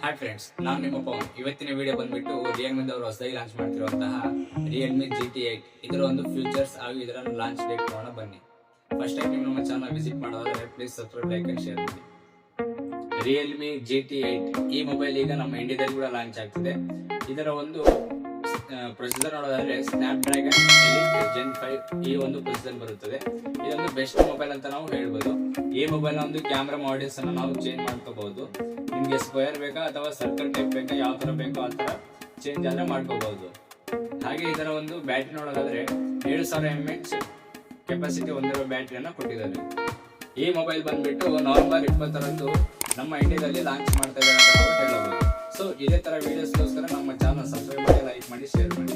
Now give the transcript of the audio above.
Hi friends, ನಾನು ನಿಮ್ಮ ಪವನ್. ಇವತ್ತಿನ ವಿಡಿಯೋ ಬಂದ್ಬಿಟ್ಟು ರಿಯಲ್ಮಿ ಅವರು ಹೊಸದಾಗಿ ಲಾಂಚ್ ಮಾಡ್ತಿರುವಂತಹ ರಿಯಲ್ಮಿ GT8 ಇದರ ಒಂದು ಫ್ಯೂಚರ್ಸ್ ಹಾಗೂ ಇದರ ಲಾಂಚ್ ಡೇಟ್ ನೋಡೋಣ ಬನ್ನಿ. ಫಸ್ಟ್ ಟೈಮ್ ನೀವು ನಮ್ಮ ಚಾನಲ್ ವಿಸಿಟ್ ಮಾಡೋದಾದ್ರೆ please subscribe, like and share ಮಾಡಿ. ರಿಯಲ್ಮಿ GT8 ಈ ಮೊಬೈಲ್ ಈಗ ನಮ್ಮ ಇಂಡಿಯಾದಲ್ಲಿ ಕೂಡ ಲಾಂಚ್ ಆಗ್ತಿದೆ. ಇದರ ಒಂದು ಪ್ರೊಸೆಸರ್ ನೋಡೋದಾದ್ರೆ ಸ್ನ್ಯಾಪ್ ಡ್ರ್ಯಾಗನ್ ಎಲಿಟ್ Gen 5 ಈ ಒಂದು ಪ್ರೊಸೆಸರ್ ಬರುತ್ತದೆ. ಇದೊಂದು ಬೆಸ್ಟ್ ಮೊಬೈಲ್ ಅಂತ ನಾವು ಹೇಳ್ಬೋದು. ಈ ಮೊಬೈಲ್ ನ ಒಂದು ಕ್ಯಾಮ್ರಾ ಮಾಡೆಲ್ಸ್ ಅನ್ನು ನಾವು ಚೇಂಜ್ ಮಾಡ್ಕೋಬಹುದು. ನಿಮ್ಗೆ ಸ್ಕ್ವೇರ್ ಬೇಕಾ ಅಥವಾ ಸರ್ಕಲ್ ಟೈಪ್ ಬೇಕಾ, ಯಾವ ತರ ಬೇಕೋ ಆ ತರ ಚೇಂಜ್ ಆದ್ರೆ ಮಾಡ್ಕೋಬಹುದು. ಹಾಗೆ ಇದರ ಒಂದು ಬ್ಯಾಟರಿ ನೋಡೋದಾದ್ರೆ 7000 mAh ಕೆಪಾಸಿಟಿ ಹೊಂದಿರುವ ಬ್ಯಾಟರಿಯನ್ನು ಕೊಟ್ಟಿದ್ದಾರೆ. ಈ ಮೊಬೈಲ್ ಬಂದ್ಬಿಟ್ಟು ನವೆಂಬರ್ 20ರಂದು ನಮ್ಮ ಇಂಡಿಯಾದಲ್ಲಿ ಲಾಂಚ್ ಮಾಡ್ತಾ ಇದ್ದಾರೆ ಅಂತ ನಾವು ಹೇಳಬಹುದು. ಸೊ ಇದೇ ತರ ವಿಡಿಯೋಸ್ಗೋಸ್ಕರ ನಮ್ಮ ಚಾನಲ್ ಸಬ್ಸ್ಕ್ರೈಬ್ ಮಾಡಿ, ಲೈಕ್ ಮಾಡಿ, ಶೇರ್ ಮಾಡಿ.